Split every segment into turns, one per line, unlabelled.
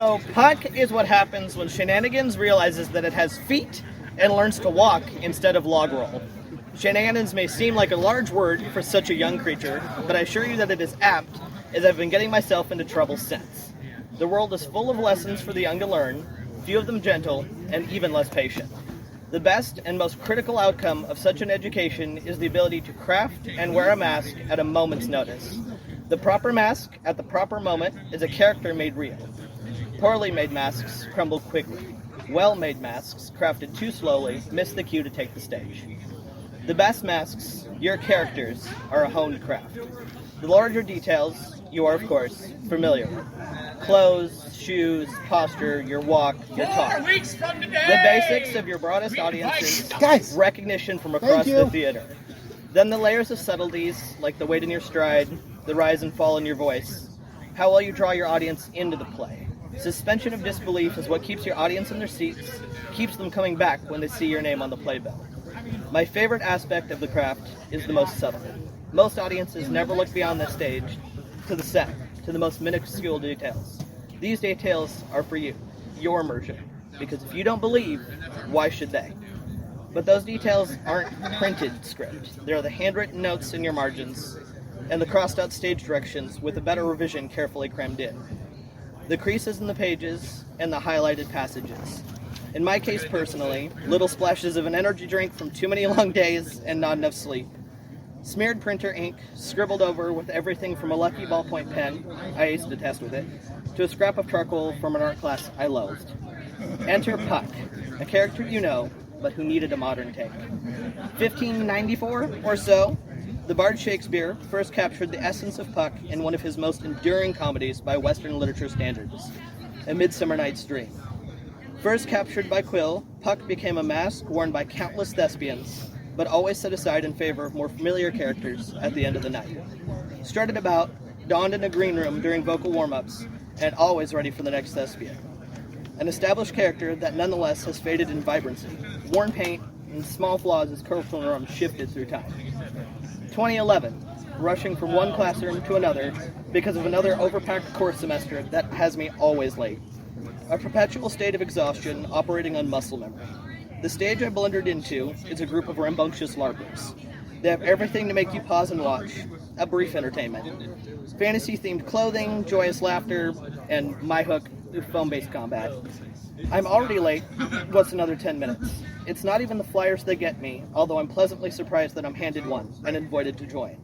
So Puck is what happens when Shenanigans realizes that it has feet and learns to walk instead of log roll. Shenanigans may seem like a large word for such a young creature, but I assure you that it is apt, as I've been getting myself into trouble since. The world is full of lessons for the young to learn, few of them gentle, and even less patient. The best and most critical outcome of such an education is the ability to craft and wear a mask at a moment's notice. The proper mask at the proper moment is a character made real. Poorly made masks crumble quickly. Well-made masks, crafted too slowly, miss the cue to take the stage. The best masks, your characters, are a honed craft. The larger details, you are, of course, familiar with. Clothes, shoes, posture, your walk, your talk. The basics of your broadest audience's recognition from across the theater. Then the layers of subtleties, like the weight in your stride, the rise and fall in your voice. How well you draw your audience into the play. Suspension of disbelief is what keeps your audience in their seats, keeps them coming back when they see your name on the playbill. My favorite aspect of the craft is the most subtle. Most audiences never look beyond the stage, to the set, to the most minuscule details. These details are for you, your immersion, because if you don't believe, why should they? But those details aren't printed script. They're the handwritten notes in your margins, and the crossed out stage directions with a better revision carefully crammed in. The creases in the pages, and the highlighted passages. In my case personally, little splashes of an energy drink from too many long days and not enough sleep. Smeared printer ink, scribbled over with everything from a lucky ballpoint pen, I aced the test with it, to a scrap of charcoal from an art class I loathed. Enter Puck, a character you know, but who needed a modern take. 1594 or so, the bard Shakespeare first captured the essence of Puck in one of his most enduring comedies by Western literature standards, A Midsummer Night's Dream. First captured by Quill, Puck became a mask worn by countless thespians, but always set aside in favor of more familiar characters at the end of the night. Strutted about, donned in a green room during vocal warm-ups, and always ready for the next thespian. An established character that nonetheless has faded in vibrancy, worn paint, and small flaws as curriculum shifted through time. 2011, rushing from one classroom to another because of another overpacked course semester that has me always late. A perpetual state of exhaustion operating on muscle memory. The stage I blundered into is a group of rambunctious LARPers. They have everything to make you pause and watch, a brief entertainment. Fantasy-themed clothing, joyous laughter, and my hook, foam-based combat. I'm already late. What's another 10 minutes? It's not even the flyers that get me, although I'm pleasantly surprised that I'm handed one and invited to join.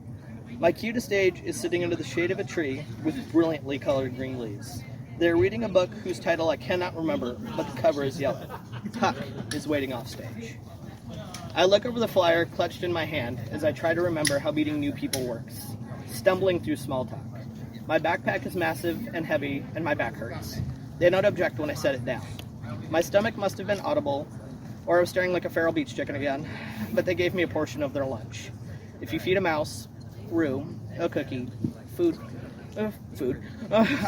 My cue to stage is sitting under the shade of a tree with brilliantly colored green leaves. They're reading a book whose title I cannot remember, but the cover is yellow. Puck is waiting off stage. I look over the flyer clutched in my hand as I try to remember how meeting new people works, stumbling through small talk. My backpack is massive and heavy, and my back hurts. They don't object when I set it down. My stomach must have been audible, or I was staring like a feral beach chicken again, but they gave me a portion of their lunch. If you feed a mouse, room, a cookie, food,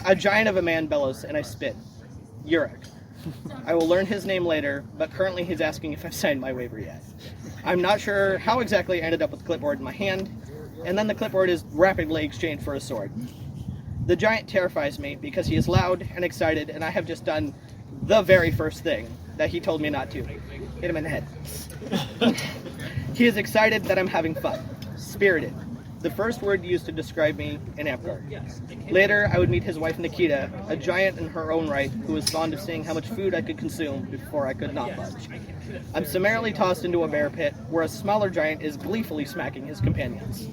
a giant of a man bellows, and I spit. Uric. I will learn his name later, but currently he's asking if I've signed my waiver yet. I'm not sure how exactly I ended up with the clipboard in my hand, and then the clipboard is rapidly exchanged for a sword. The giant terrifies me because he is loud and excited, and I have just done the very first thing that he told me not to. Hit him in the head. He is excited that I'm having fun. Spirited. The first word used to describe me in Amtgard. Later, I would meet his wife Nikita, a giant in her own right, who was fond of seeing how much food I could consume before I could not budge. I'm summarily tossed into a bear pit, where a smaller giant is gleefully smacking his companions.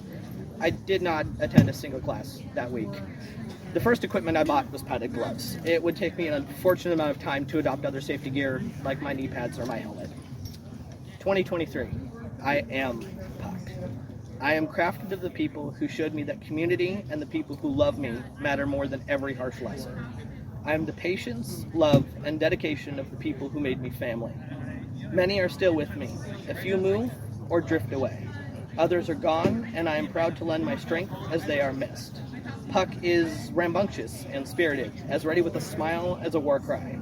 I did not attend a single class that week. The first equipment I bought was padded gloves. It would take me an unfortunate amount of time to adopt other safety gear, like my knee pads or my helmet. 2023. I am Puck. I am crafted of the people who showed me that community and the people who love me matter more than every harsh lesson. I am the patience, love, and dedication of the people who made me family. Many are still with me. A few move or drift away. Others are gone, and I am proud to lend my strength as they are missed. Puck is rambunctious and spirited, as ready with a smile as a war cry.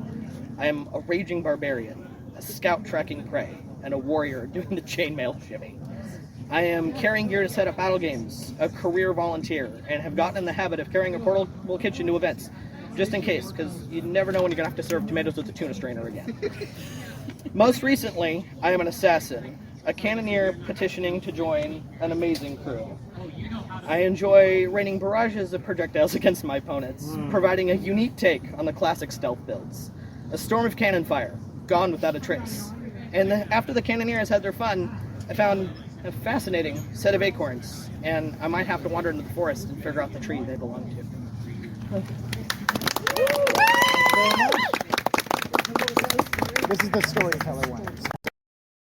I am a raging barbarian, a scout tracking prey, and a warrior doing the chainmail shimmy. I am carrying gear to set up battle games, a career volunteer, and have gotten in the habit of carrying a portable kitchen to events. just in case, because you never know when you're going to have to serve tomatoes with a tuna strainer again. Most recently, I am an assassin, a cannoneer petitioning to join an amazing crew. I enjoy raining barrages of projectiles against my opponents, providing a unique take on the classic stealth builds. A storm of cannon fire, gone without a trace. And after the cannoneers had their fun, I found a fascinating set of acorns, and I might have to wander into the forest and figure out the tree they belong to.
This is the storyteller one.